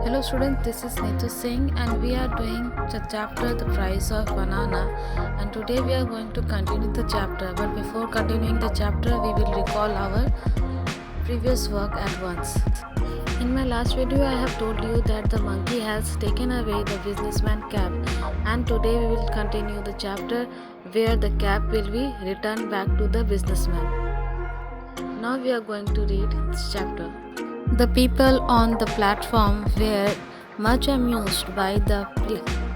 Hello students, this is Neetu Singh and we are doing the chapter The Price of Banana, and today we are going to continue the chapter, but before continuing the chapter we will recall our previous work at once. In my last video I have told you that the monkey has taken away the businessman cap, and today we will continue the chapter where the cap will be returned back to the businessman. Now we are going to read this chapter. The people on the platform were much amused by the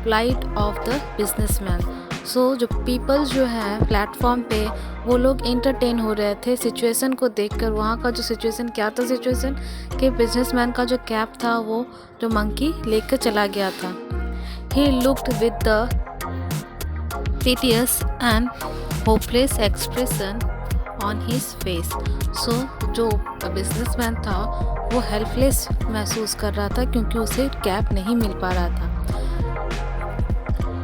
plight of the businessman. So जो people जो है platform पे वो लोग entertain हो रहे थे situation को देखकर। वहाँ का जो सिचुएशन क्या था, सिचुएशन कि बिजनेसमैन का जो कैप था वो जो मंकी लेकर चला गया था। He looked with the piteous and hopeless expression on his face. So जो बिजनेसमैन था वो हेल्पलेस महसूस कर रहा था क्योंकि उसे कैप नहीं मिल पा रहा था।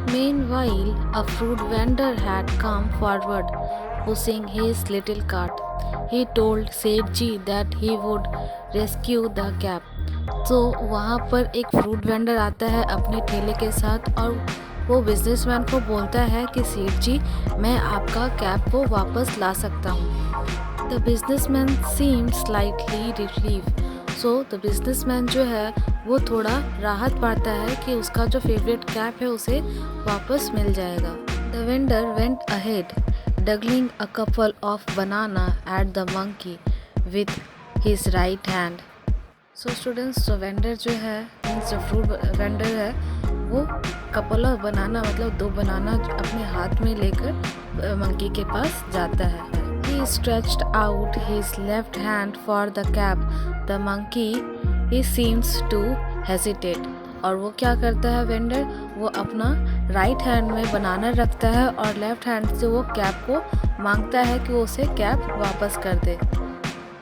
Meanwhile, a fruit vendor had come forward, pushing his little cart. He told Sethji that he would rescue the cap. तो वहाँ पर एक फ्रूट वेंडर आता है अपने ठेले के साथ और वो बिजनेसमैन को बोलता है कि सेठ जी मैं आपका कैप को वापस ला सकता हूँ। The businessman seemed slightly relieved. So the businessman जो है वो थोड़ा राहत पाता है कि उसका जो फेवरेट कैप है उसे वापस मिल जाएगा। The vendor went ahead, dangling a couple of banana at the monkey with his right hand. So students, जो वेंडर जो है मीन्स जो फ्रूट वेंडर है वो कपल ऑफ बनाना मतलब 2 बनाना अपने हाथ में लेकर मंकी के पास जाता है। He stretched out his left hand for the cap. The monkey he seems to hesitate. और वो क्या करता है वेंडर, वो अपना राइट हैंड में बनाना रखता है और लेफ्ट हैंड से वो कैप को मांगता है कि वो उसे कैप वापस कर दे।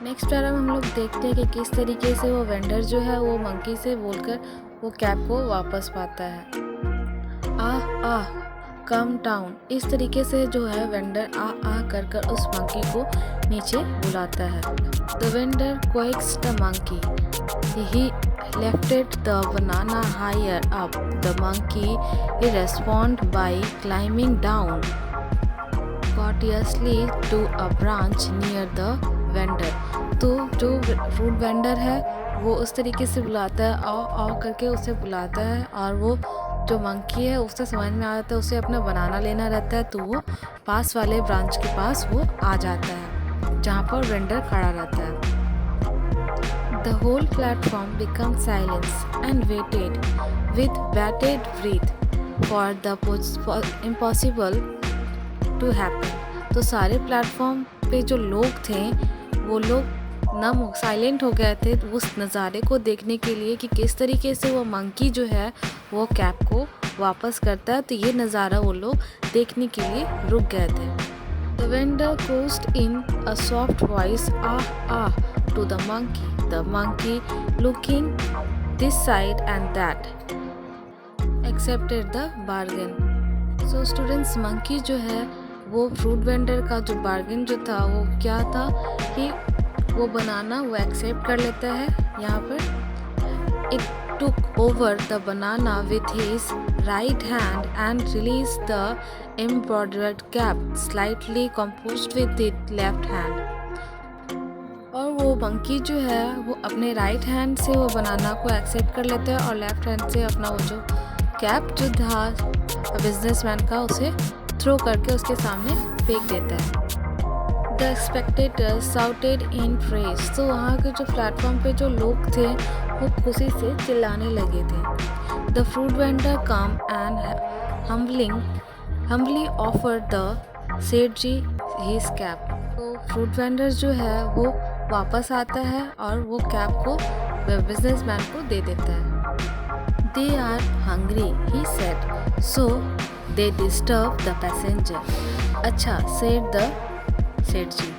नेक्स्ट पैरा में हम लोग देखते हैं कि किस तरीके से वो वेंडर जो है वो मंकी से बोलकर वो कैप को वापस पाता है। आह आह कम डाउन, इस तरीके से जो है वेंडर आ कर कर उस मंकी को नीचे बुलाता है। The vendor quakes the monkey, he lifted the banana higher up. The monkey he responded by climbing down courteously to a branch near the vendor. तो जो फ्रूट वेंडर है वो उस तरीके से बुलाता है, आओ आओ करके उसे बुलाता है और वो जो मंकी है उससे समझ में आ जाता है उसे अपना बनाना लेना रहता है, तो वो पास वाले ब्रांच के पास वो आ जाता है जहाँ पर वेंडर खड़ा रहता है। The whole platform became silence and waited with bated breath for the impossible to happen. तो सारे प्लेटफॉर्म पे जो लोग थे वो लोग साइलेंट हो गए थे उस नज़ारे को देखने के लिए कि किस तरीके से वो मंकी जो है वो कैप को वापस करता है। तो ये नज़ारा वो लोग देखने के लिए रुक गए थे। The vendor caused in a soft voice, ah ah, to the monkey. The monkey, looking this side and that, accepted the bargain. So students, monkey जो है वो फ्रूट वेंडर का जो बार्गेन जो था वो क्या था कि वो बनाना वो एक्सेप्ट कर लेता है। यहाँ पर it took over the banana with his right hand and released the embroidered cap, slightly composed with its left hand. और वो मंकी जो है वो अपने राइट हैंड से वो बनाना को एक्सेप्ट कर लेता है और लेफ्ट हैंड से अपना वो जो कैप जो था बिजनेसमैन का उसे थ्रो करके उसके सामने फेंक देता है। The Spectator shouted in praise, तो वहाँ के जो प्लेटफॉर्म पे जो लोग थे वो खुशी से चिल्लाने लगे थे। The fruit vendor come and humbly offered the सेठ जी हिज कैप। तो फ्रूट वेंडर जो है वो वापस आता है और वो कैप को बिजनेसमैन को दे देता है। They are hungry he said, so they disturb the passenger. अच्छा सेड द सेठ ji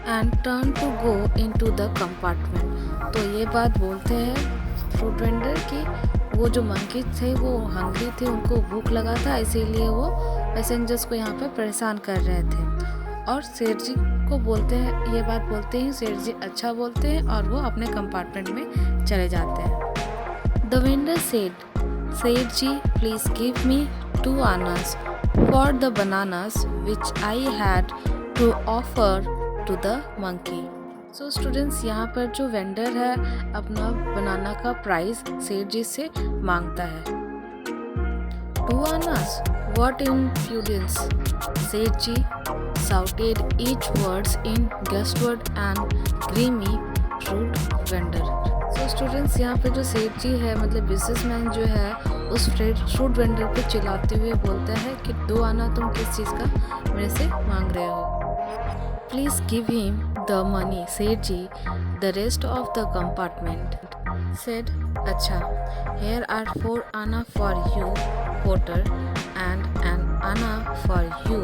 and turn to go into the compartment. तो ये बात बोलते हैं फ्रूट वेंडर कि वो जो मंकी थे वो हंग्री थे, उनको भूख लगा था, इसीलिए वो पैसेंजर्स को यहाँ पे परेशान कर रहे थे। और सेठ जी को बोलते हैं, ये बात बोलते ही सेठ जी अच्छा बोलते हैं और वो अपने कंपार्टमेंट में चले जाते हैं। The vendor said, Sethji, please give me 2 annas for the bananas which I had to offer to the monkey. So students, यहाँ पर जो वेंडर है अपना बनाना का प्राइस सेठ जी से मांगता है. 2 annas? What impudence! Seth ji shouted each words in gustward and grimy fruit vendor. So students, यहाँ पे जो सेठ जी है मतलब बिजनेसमैन जो है उस फ्रूट वेंडर पे चिल्लाते हुए बोलता है कि 2 आना तुम किस चीज़ का मेरे से मांग रहे हो. Please give him the money, सेठ जी. The rest of the compartment said, अच्छा, here are 4 anna for you, porter, and an anna for you,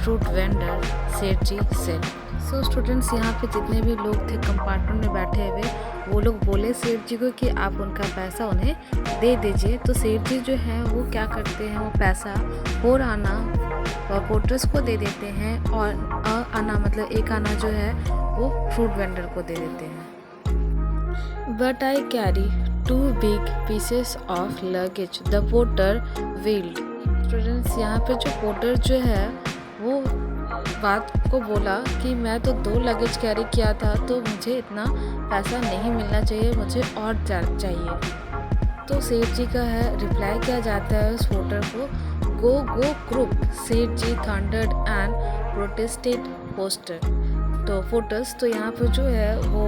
fruit vendor, सेठ जी said. So students, यहाँ पे जितने भी लोग थे कंपार्टमेंट में बैठे हुए वो लोग बोले सेठ जी को कि आप उनका पैसा उन्हें दे दीजिए. तो सेठ जी जो है वो क्या करते हैं, वो पैसा 4 आना और पोर्टर्स को दे देते हैं और आना मतलब 1 आना जो है वो फ्रूट वेंडर को दे देते हैं. But I carry 2 big pieces of luggage, the porter wailed. Students, यहाँ पे जो पोर्टर जो है वो बात को बोला कि मैं तो 2 लगेज कैरी किया था तो मुझे इतना पैसा नहीं मिलना चाहिए, मुझे और चाहिए. तो सेठ जी का है रिप्लाई किया जाता है उस पोर्टर को, गो क्रुक, सेठ जी थंडर्ड एंड प्रोटेस्टेड पोस्टर. तो पोर्टर्स तो यहाँ पर जो है वो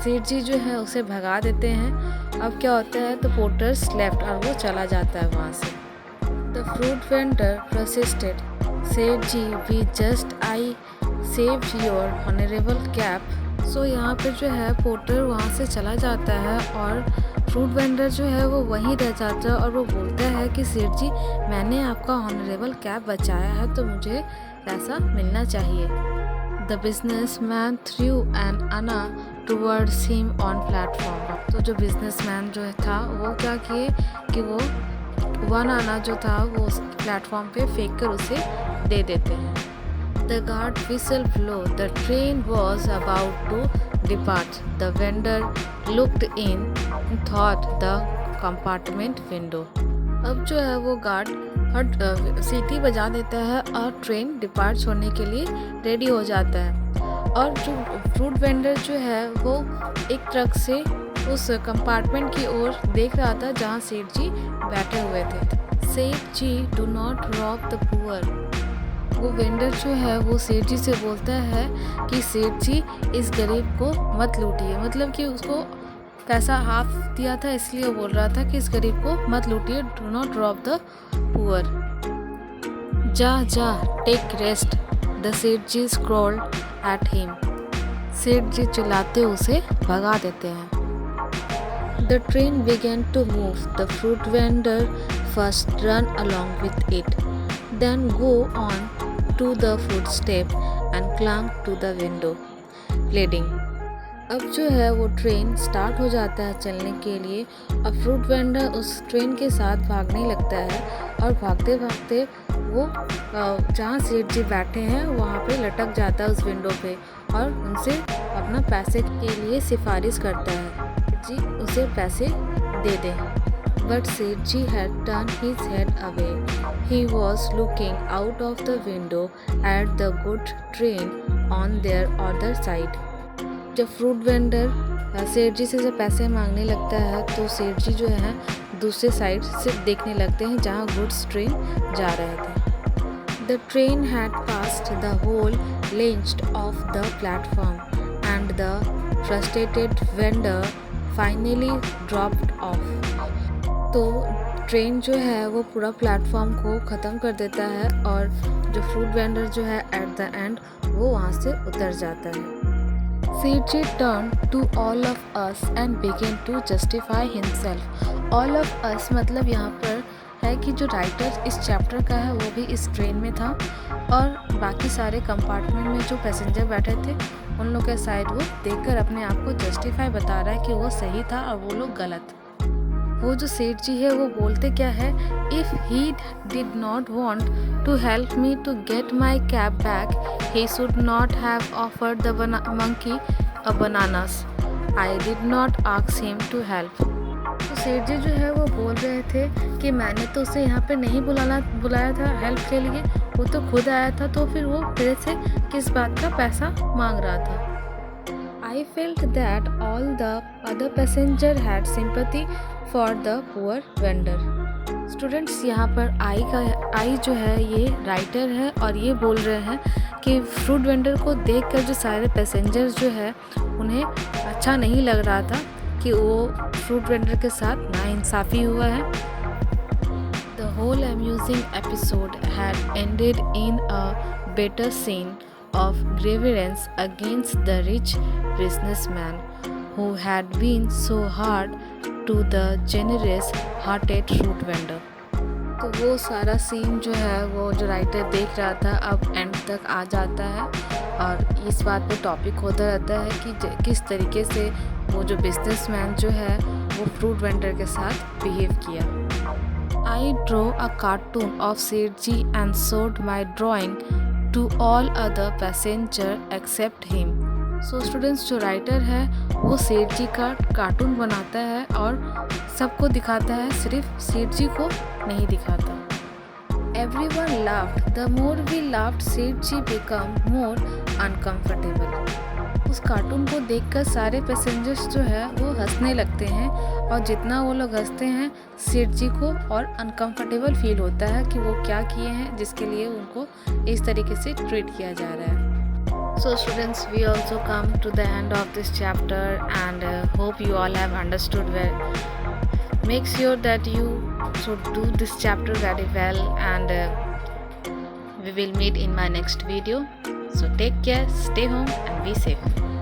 सेठ जी जो है उसे भगा देते हैं. अब क्या होता है तो पोर्टर्स लेफ्ट और वो चला जाता है वहाँ से. The fruit vendor persisted, Seth ji we just I save your honourable cap. So यहाँ पे जो है पोर्टर वहाँ से चला जाता है और फ्रूट वेंडर जो है वो वहीं रह जाता है और वो बोलता है कि सेठ जी मैंने आपका ऑनरेबल कैप बचाया है तो मुझे पैसा मिलना चाहिए. The businessman through an anna towards him on platform. तो जो बिजनेसमैन जो था वो क्या किए कि वो 1 आना जो था वो उस प्लेटफॉर्म पे फेंक कर उसे दे देते हैं. The guard whistle blow. The train was about to depart. The vendor looked in, thought the compartment window. अब जो है वो गार्ड सीटी बजा देता है और ट्रेन डिपार्ट होने के लिए रेडी हो जाता है. और जो फ्रूट वेंडर जो है वो एक ट्रक से उस कंपार्टमेंट की ओर देख रहा था जहाँ सेठ जी बैठे हुए थे. Seth ji do not rob the poor. वो वेंडर जो है वो सेठ जी से बोलता है कि सेठ जी इस गरीब को मत लूटिए. मतलब कि उसको पैसा हाफ दिया था इसलिए वो बोल रहा था कि इस गरीब को मत लूटिए. Do not rob the poor. जा टेक रेस्ट. द सेठ जी स्क्रॉल्ड एट हिम. सेठ जी चिल्लाते उसे भगा देते हैं. The train began to move. The fruit vendor first run along with it, then go on to the footstep and clung to the window, pleading. अब जो है वो ट्रेन स्टार्ट हो जाता है चलने के लिए और फ्रूट वेंडर उस ट्रेन के साथ भागने लगता है और भागते भागते वो जहाँ सेठ जी बैठे हैं वहाँ पे लटक जाता है उस विंडो पे और उनसे अपना पैसे के लिए सिफारिश करता है जी उसे पैसे दे दें. But Seth ji had turned his head away. He was looking out of the window at the good train on their other side. जब फ्रूट वेंडर सेठ जी से जब पैसे मांगने लगता है तो सेठ जी जो है दूसरे साइड से देखने लगते हैं जहाँ गुड्स ट्रेन जा रहे थे. The train had passed the whole length of the platform and the frustrated vendor finally dropped off. तो ट्रेन जो है वो पूरा प्लेटफॉर्म को ख़त्म कर देता है और जो फ्रूट वेंडर जो है एट द एंड वो वहाँ से उतर जाता है. Seth ji turn to all of us and begin to justify himself. All of us मतलब यहाँ पर है कि जो राइटर इस चैप्टर का है वो भी इस ट्रेन में था और बाकी सारे कंपार्टमेंट में जो पैसेंजर बैठे थे उन लोग का साइड वो देखकर अपने आप को जस्टिफाई बता रहा है कि वो सही था और वो लोग गलत. वो जो सेठ जी है वो बोलते क्या है, if he did not want to help me to get my cap back he should not have offered the monkey a bananas. I did not ask him to help. तो सेठ जी जो है वो बोल रहे थे कि मैंने तो उसे यहाँ पे नहीं बुलाया था हेल्प के लिए, वो तो खुद आया था, तो फिर वो मेरे से किस बात का पैसा मांग रहा था। I felt that all the other passenger had sympathy for the poor vendor. Students, यहाँ पर आई जो है ये राइटर है और ये बोल रहे हैं कि फ्रूट वेंडर को देखकर जो सारे पैसेंजर्स जो है उन्हें अच्छा नहीं लग रहा था कि वो फ्रूट वेंडर के साथ नाइंसाफ़ी हुआ है। The whole amusing episode had ended in a bitter scene of grievance against the rich businessman who had been so hard to the generous-hearted fruit vendor. तो वो सारा सीन जो है वो जो राइटर देख रहा था अब एंड तक आ जाता है और इस बात पे टॉपिक होता रहता है कि किस तरीके से वो जो बिजनेसमैन जो है वो फ्रूट वेंडर के साथ बिहेव किया। I drew a cartoon of Sethji and showed my drawing to all other passengers except him. So students, जो राइटर है वो सेठ जी का कार्टून बनाता है और सबको दिखाता है, सिर्फ सेठ जी को नहीं दिखाता। Everyone laughed. The more we laughed, सेठ जी became more uncomfortable. उस कार्टून को देखकर सारे पैसेंजर्स जो है वो हंसने लगते हैं और जितना वो लोग हंसते हैं सेठ जी को और अनकंफर्टेबल फील होता है कि वो क्या किए हैं जिसके लिए उनको इस तरीके से ट्रीट किया जा रहा है। So students, we also come to the end of this chapter and hope you all have understood well. Make sure that you should do this chapter very well and we will meet in my next video. So take care, stay home and be safe.